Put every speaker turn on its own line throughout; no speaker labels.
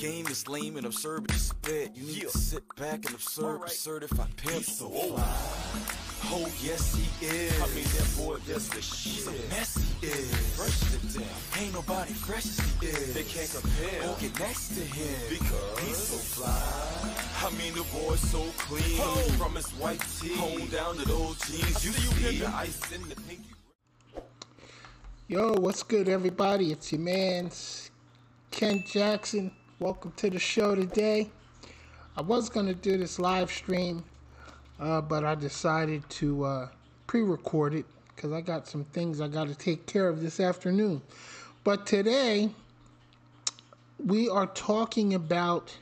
game is lame and absurd, but it's spit. You need to sit back and observe a certified pimp. He's so fly. Oh yes he is. I mean that boy just the shit. He's a mess he is. Fresh to death. Ain't nobody fresh as he is. They can't compare. Go get next to him because he's so fly. I mean the boy's so clean. From his white tee home down to those jeans. You see the ice in the pinky.
Yo, what's good, everybody? It's your man Ken Jackson. Welcome to the show today. I was gonna do this live stream, but I decided to pre-record it because I got some things I got to take care of this afternoon. But today, we are talking about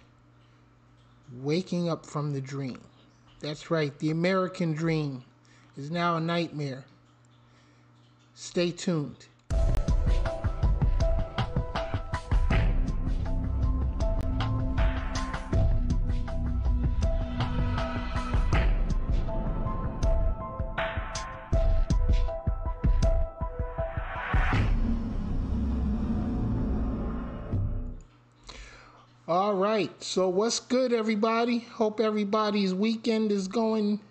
waking up from the dream. That's right, the American dream is now a nightmare. Stay tuned. All right, so what's good, everybody? Hope everybody's weekend is going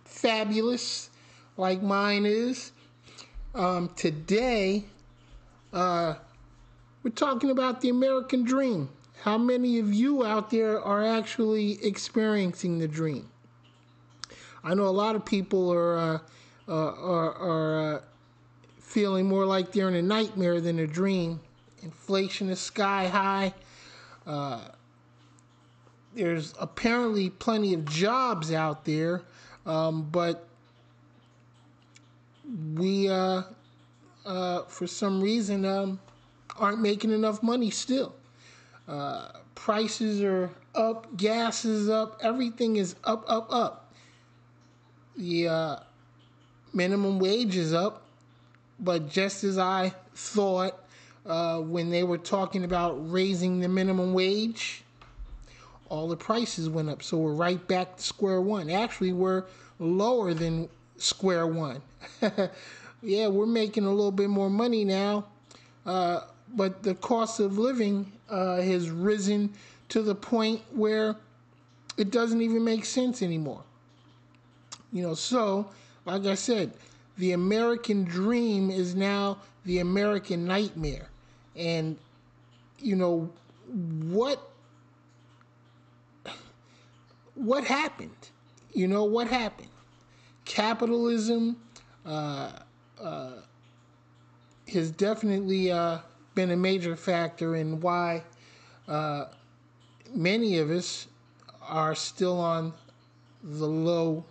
fabulous like mine is. Today, we're talking about the American dream. How many of you out there are actually experiencing the dream? I know a lot of people are feeling more like they're in a nightmare than a dream. Inflation is sky high. There's apparently plenty of jobs out there, but we, for some reason, aren't making enough money still. Prices are up, gas is up, everything is up. The minimum wage is up, but just as I thought, when they were talking about raising the minimum wage, all the prices went up. So we're right back to square one. Actually, we're lower than square one. Yeah, we're making a little bit more money now, but the cost of living has risen to the point where it doesn't even make sense anymore. So, like I said, the American dream is now the American nightmare. And, what happened? What happened? Capitalism has definitely been a major factor in why many of us are still on the low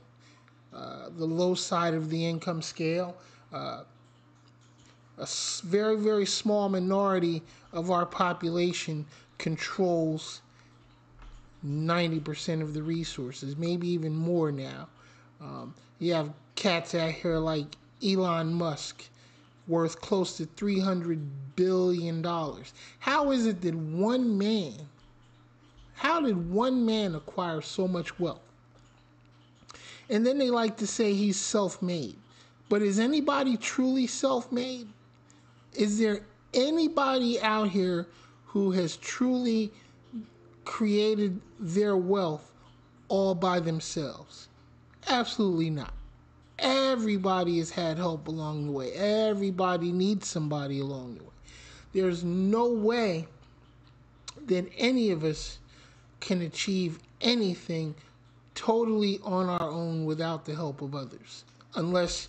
side of the income scale. A very, very small minority of our population controls 90% of the resources, maybe even more now. You have cats out here like Elon Musk, worth close to $300 billion. How is it that how did one man acquire so much wealth? And then they like to say he's self-made. But is anybody truly self-made? Is there anybody out here who has truly created their wealth all by themselves? Absolutely not. Everybody has had help along the way. Everybody needs somebody along the way. There's no way that any of us can achieve anything totally on our own without the help of others. Unless,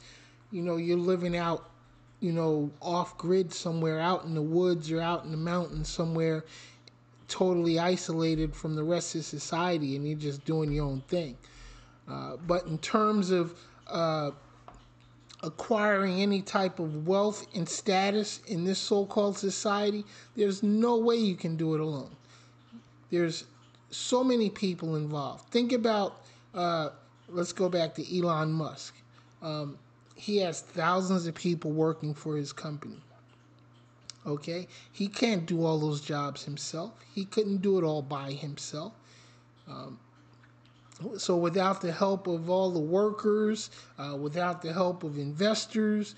you're living out, off grid somewhere, out in the woods or out in the mountains somewhere, totally isolated from the rest of society, and you're just doing your own thing. But in terms of acquiring any type of wealth and status in this so-called society, there's no way you can do it alone. There's so many people involved. Think about, let's go back to Elon Musk. He has thousands of people working for his company. Okay? He can't do all those jobs himself. He couldn't do it all by himself. So without the help of all the workers, without the help of investors,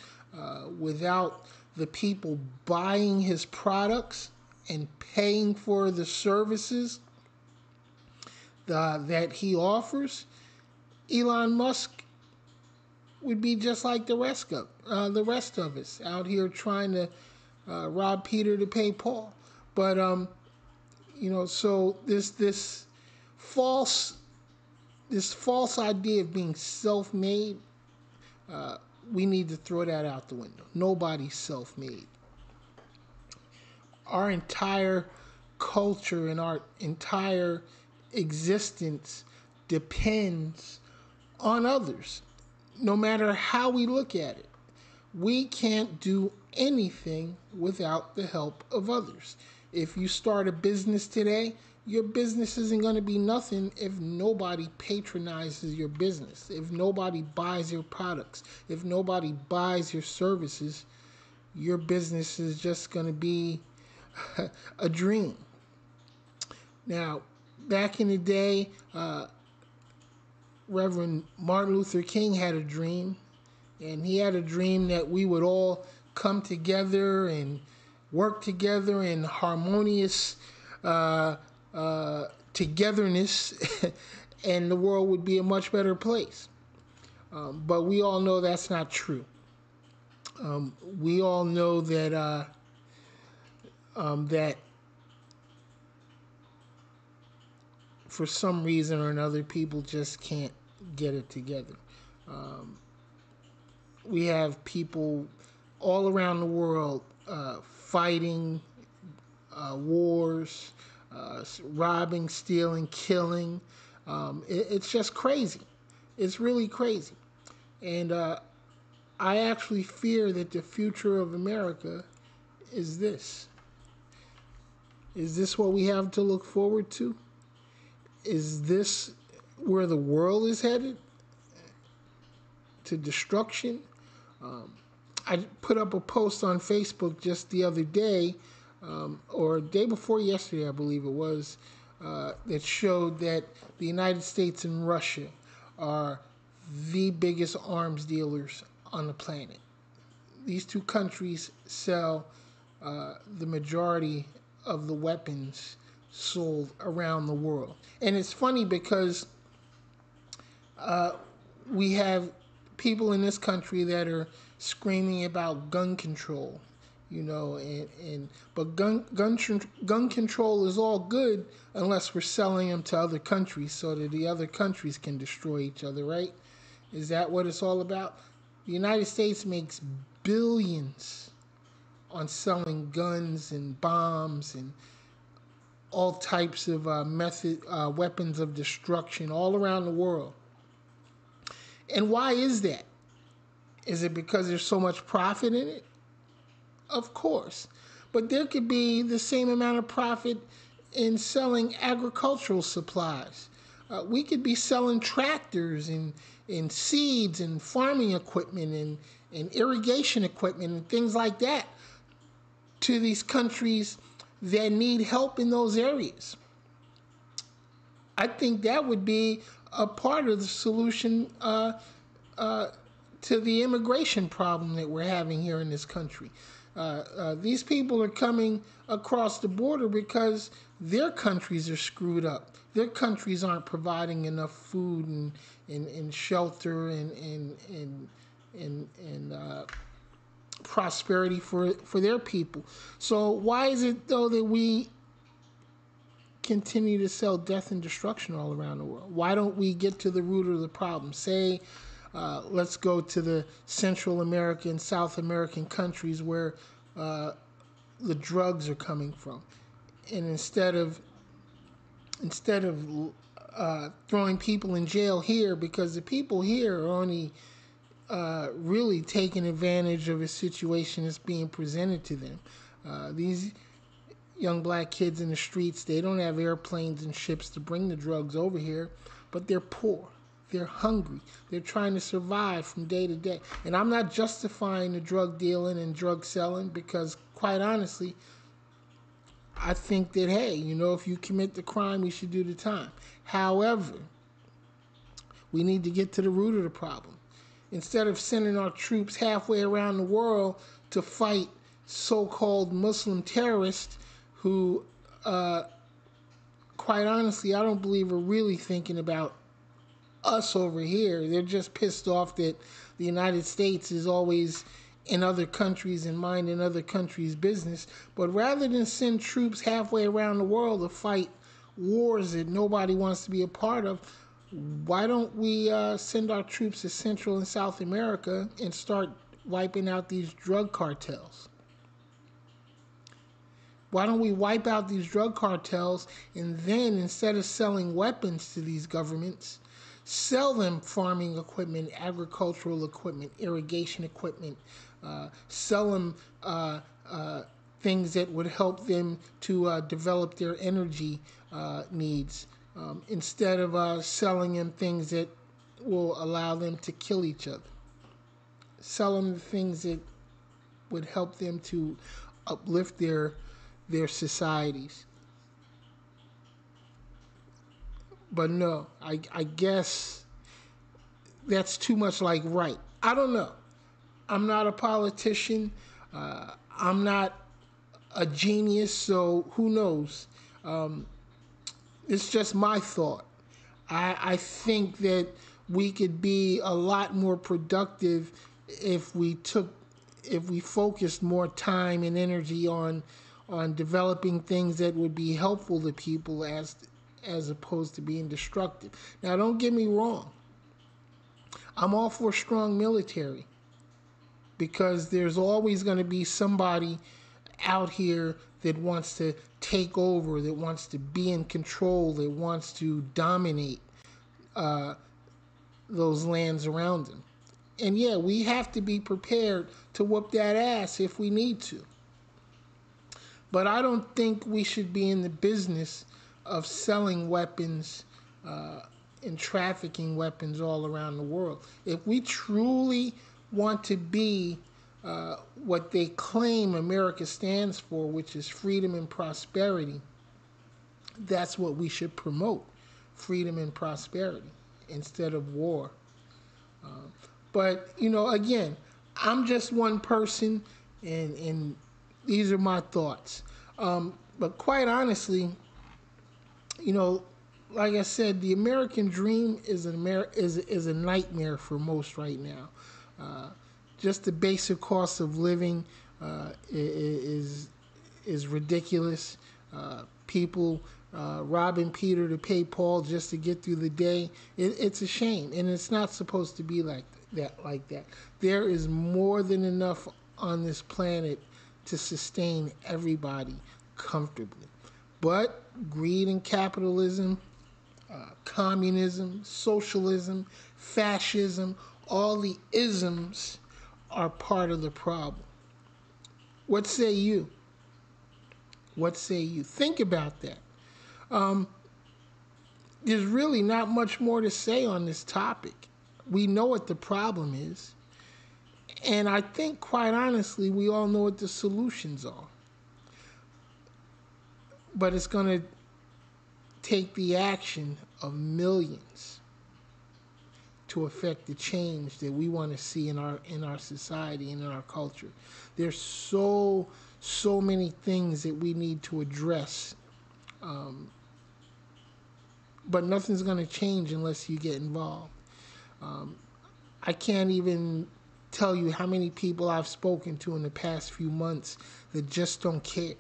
without the people buying his products, and paying for the services that he offers, Elon Musk would be just like the rest of us out here trying to rob Peter to pay Paul. But so this false idea of being self-made, we need to throw that out the window. Nobody's self-made. Our entire culture and our entire existence depends on others, no matter how we look at it. We can't do anything without the help of others. If you start a business today, your business isn't going to be nothing if nobody patronizes your business, if nobody buys your products, if nobody buys your services. Your business is just going to be a dream. Now, back in the day, Reverend Martin Luther King had a dream, and he had a dream that we would all come together and work together in harmonious togetherness, and the world would be a much better place. But we all know that's not true. We all know that that for some reason or another, people just can't get it together. We have people all around the world fighting wars, robbing, stealing, killing. It's just crazy. It's really crazy. And I actually fear that the future of America is this. Is this what we have to look forward to? Is this where the world is headed? To destruction? I put up a post on Facebook just the other day, or day before yesterday, I believe it was, that showed that the United States and Russia are the biggest arms dealers on the planet. These two countries sell the majority of the weapons sold around the world. And it's funny because we have people in this country that are screaming about gun control, but gun control is all good unless we're selling them to other countries so that the other countries can destroy each other, right? Is that what it's all about? The United States makes billions on selling guns and bombs and all types of weapons of destruction all around the world. And why is that? Is it because there's so much profit in it? Of course. But there could be the same amount of profit in selling agricultural supplies. We could be selling tractors and seeds and farming equipment and irrigation equipment and things like that to these countries that need help in those areas. I think that would be a part of the solution to the immigration problem that we're having here in this country. These people are coming across the border because their countries are screwed up. Their countries aren't providing enough food and shelter and prosperity for their people. So why is it, though, that we continue to sell death and destruction all around the world? Why don't we get to the root of the problem? Say, let's go to the Central American, South American countries where the drugs are coming from. And instead of throwing people in jail here, because the people here are only really taking advantage of a situation that's being presented to them. These young black kids in the streets, they don't have airplanes and ships to bring the drugs over here, but they're poor. They're hungry. They're trying to survive from day to day. And I'm not justifying the drug dealing and drug selling because, quite honestly, I think that, hey, if you commit the crime, you should do the time. However, we need to get to the root of the problem. Instead of sending our troops halfway around the world to fight so-called Muslim terrorists who, quite honestly, I don't believe are really thinking about us over here. They're just pissed off that the United States is always in other countries and minding other countries' business. But rather than send troops halfway around the world to fight wars that nobody wants to be a part of, why don't we send our troops to Central and South America and start wiping out these drug cartels? Why don't we wipe out these drug cartels, and then instead of selling weapons to these governments, sell them farming equipment, agricultural equipment, irrigation equipment, sell them things that would help them to develop their energy needs, instead of selling them things that will allow them to kill each other. Sell them the things that would help them to uplift their societies. But no, I guess that's too much like right. I don't know. I'm not a politician. I'm not a genius, so who knows? It's just my thought. I think that we could be a lot more productive if we focused more time and energy on developing things that would be helpful to people as opposed to being destructive. Now, don't get me wrong. I'm all for strong military, because there's always going to be somebody out here that wants to take over, that wants to be in control, that wants to dominate those lands around them. And yeah, we have to be prepared to whoop that ass if we need to. But I don't think we should be in the business of selling weapons and trafficking weapons all around the world. If we truly want to be what they claim America stands for, which is freedom and prosperity, that's what we should promote: freedom and prosperity instead of war. But, again, I'm just one person, and these are my thoughts. But quite honestly, like I said, the American dream is a nightmare for most right now. Just the basic cost of living is ridiculous. People robbing Peter to pay Paul just to get through the day. It's a shame, and it's not supposed to be like that. There is more than enough on this planet to sustain everybody comfortably. But greed and capitalism, communism, socialism, fascism, all the isms are part of the problem. What say you? What say you? Think about that. There's really not much more to say on this topic. We know what the problem is. And I think, quite honestly, we all know what the solutions are. But it's going to take the action of millions to affect the change that we want to see in our society and in our culture. There's so many things that we need to address, but nothing's going to change unless you get involved. I can't even tell you how many people I've spoken to in the past few months that just don't care.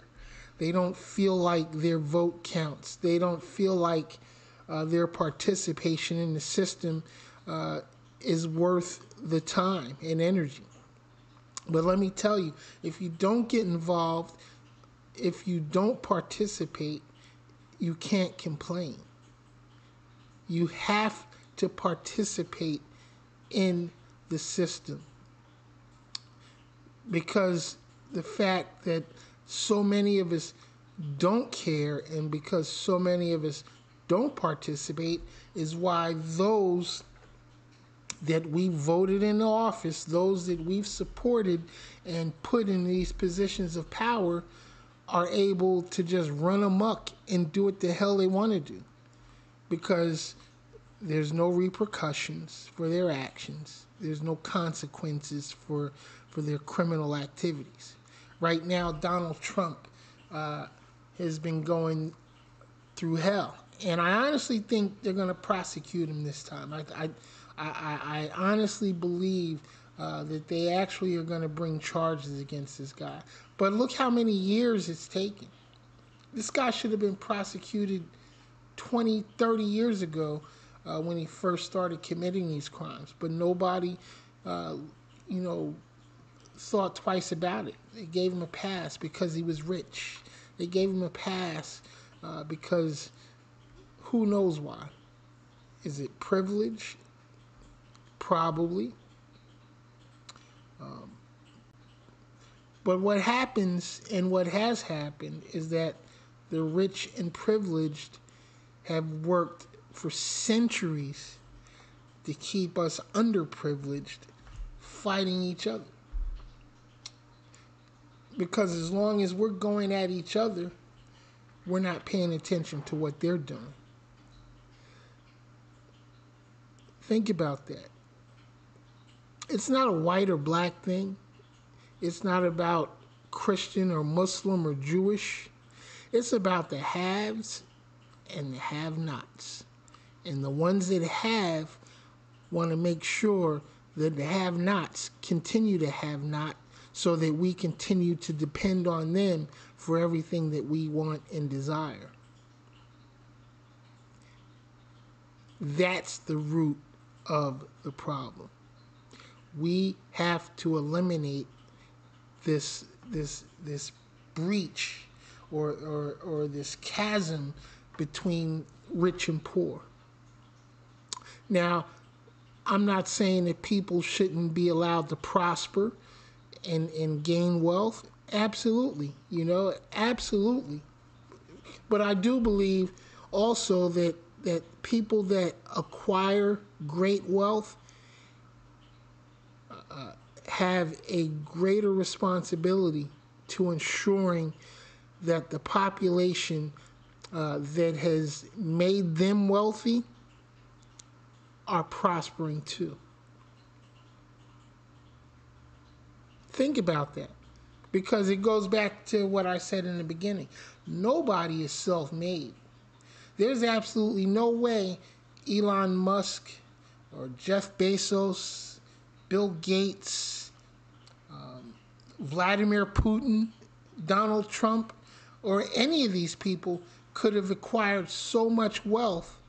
They don't feel like their vote counts. They don't feel like their participation in the system is worth the time and energy. But let me tell you, if you don't get involved, if you don't participate, you can't complain. You have to participate in the system, because the fact that so many of us don't care, and because so many of us don't participate, is why those that we voted into office, those that we've supported and put in these positions of power, are able to just run amok and do what the hell they want to do, because there's no repercussions for their actions. There's no consequences for their criminal activities. Right now, Donald Trump has been going through hell. And I honestly think they're going to prosecute him this time. I honestly believe that they actually are going to bring charges against this guy. But look how many years it's taken. This guy should have been prosecuted 20, 30 years ago when he first started committing these crimes. But nobody, you know, thought twice about it. They gave him a pass because he was rich. They gave him a pass because who knows why. Is it privilege? Probably. But what happens and what has happened is that the rich and privileged have worked for centuries to keep us underprivileged fighting each other. Because as long as we're going at each other, we're not paying attention to what they're doing. Think about that. It's not a white or black thing. It's not about Christian or Muslim or Jewish. It's about the haves and the have-nots. And the ones that have want to make sure that the have-nots continue to have not, so that we continue to depend on them for everything that we want and desire. That's the root of the problem. We have to eliminate this breach or this chasm between rich and poor. Now, I'm not saying that people shouldn't be allowed to prosper and gain wealth. Absolutely, absolutely. But I do believe also that people that acquire great wealth have a greater responsibility to ensuring that the population that has made them wealthy are prospering too. Think about that, because it goes back to what I said in the beginning. Nobody is self-made. There's absolutely no way Elon Musk or Jeff Bezos, Bill Gates, Vladimir Putin, Donald Trump, or any of these people could have acquired so much wealth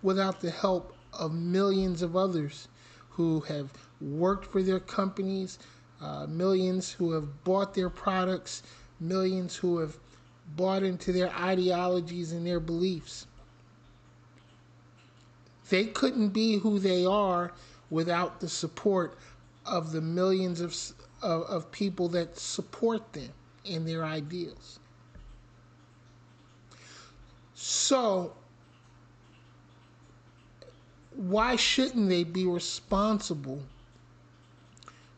without the help of millions of others who have worked for their companies, millions who have bought their products, millions who have bought into their ideologies and their beliefs. They couldn't be who they are without the support of the millions of people that support them and their ideals. So, why shouldn't they be responsible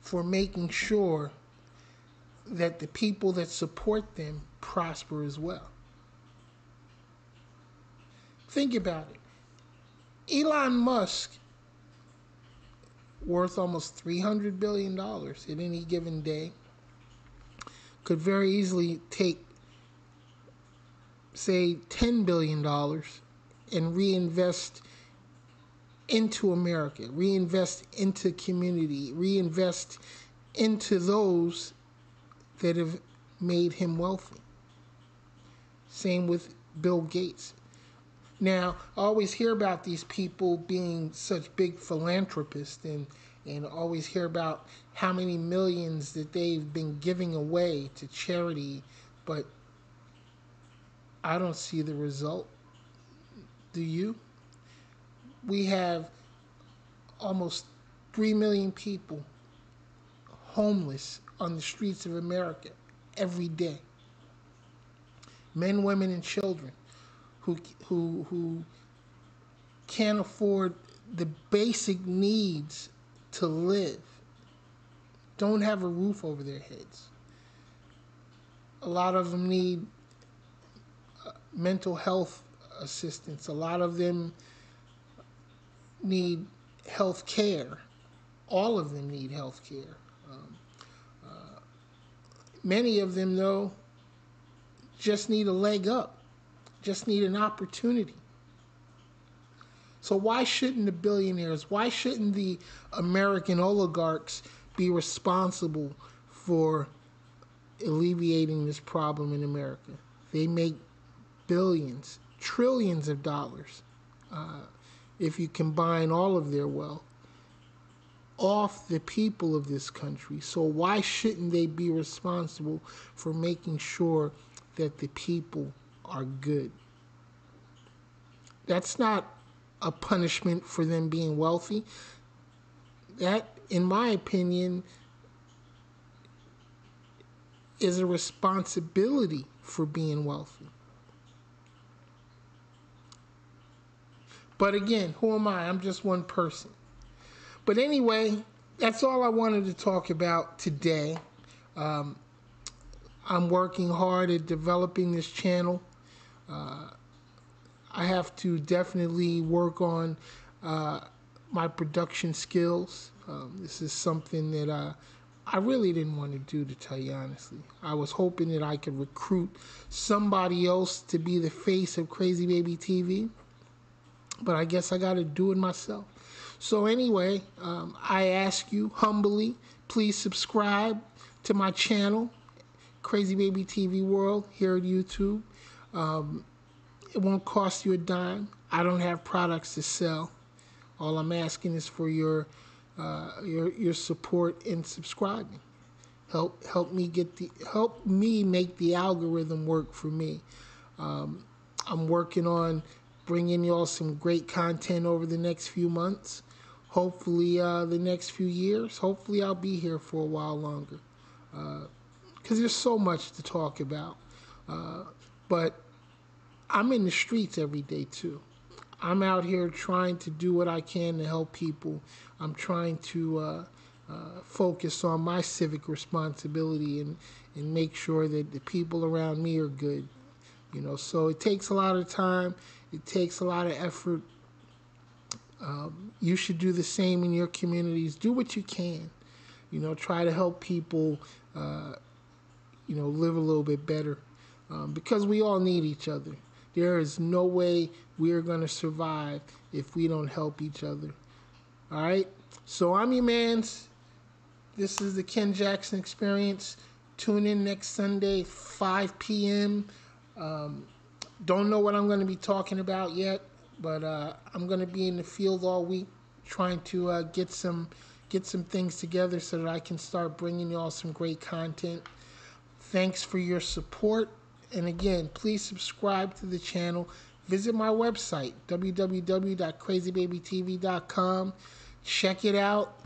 for making sure that the people that support them prosper as well? Think about it. Elon Musk, worth almost $300 billion at any given day, could very easily take, say, $10 billion and reinvest into America, reinvest into community, reinvest into those that have made him wealthy. Same with Bill Gates. Now, I always hear about these people being such big philanthropists and always hear about how many millions that they've been giving away to charity, but I don't see the result. Do you? We have almost 3 million people homeless on the streets of America every day. Men, women, and children who can't afford the basic needs to live, don't have a roof over their heads. A lot of them need mental health assistance. A lot of them need health care. All of them need health care. Many of them, though, just need a leg up, just need an opportunity. So why shouldn't the billionaires, why shouldn't the American oligarchs be responsible for alleviating this problem in America? They make billions, trillions of dollars, if you combine all of their wealth, off the people of this country. So why shouldn't they be responsible for making sure that the people are good? That's not a punishment for them being wealthy. That, in my opinion, is a responsibility for being wealthy. But again, who am I? I'm just one person. But anyway, that's all I wanted to talk about today. I'm working hard at developing this channel. I have to definitely work on my production skills. This is something that I really didn't want to do, to tell you honestly. I was hoping that I could recruit somebody else to be the face of Crazy Baby TV, but I guess I got to do it myself. So anyway, I ask you humbly, please subscribe to my channel, Crazy Baby TV World, here at YouTube. It won't cost you a dime. I don't have products to sell. All I'm asking is for your support in subscribing. Help me make the algorithm work for me. I'm working on bringing y'all some great content over the next few months. Hopefully, the next few years. Hopefully, I'll be here for a while longer. Because there's so much to talk about. But I'm in the streets every day, too. I'm out here trying to do what I can to help people. I'm trying to focus on my civic responsibility and make sure that the people around me are good. You know, so it takes a lot of time. It takes a lot of effort. You should do the same in your communities. Do what you can. You know, try to help people, live a little bit better. Because we all need each other. There is no way we're going to survive if we don't help each other. All right? So I'm your mans. This is the Ken Jackson Experience. Tune in next Sunday, 5 p.m. Don't know what I'm going to be talking about yet, but I'm going to be in the field all week trying to get some things together so that I can start bringing y'all some great content. Thanks for your support. And again, please subscribe to the channel. Visit my website, www.crazybabytv.com. Check it out.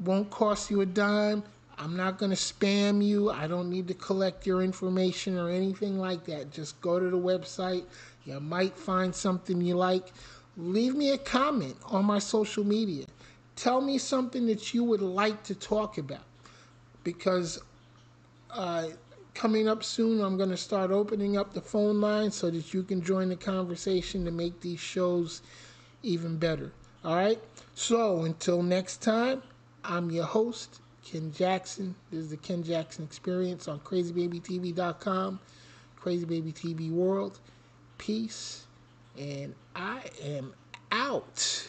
Won't cost you a dime. I'm not going to spam you. I don't need to collect your information or anything like that. Just go to the website. You might find something you like. Leave me a comment on my social media. Tell me something that you would like to talk about. Because coming up soon, I'm going to start opening up the phone line so that you can join the conversation to make these shows even better. All right? So until next time, I'm your host, Ken Jackson. This is the Ken Jackson Experience on crazybabytv.com, Crazy Baby TV World. Peace, and I am out.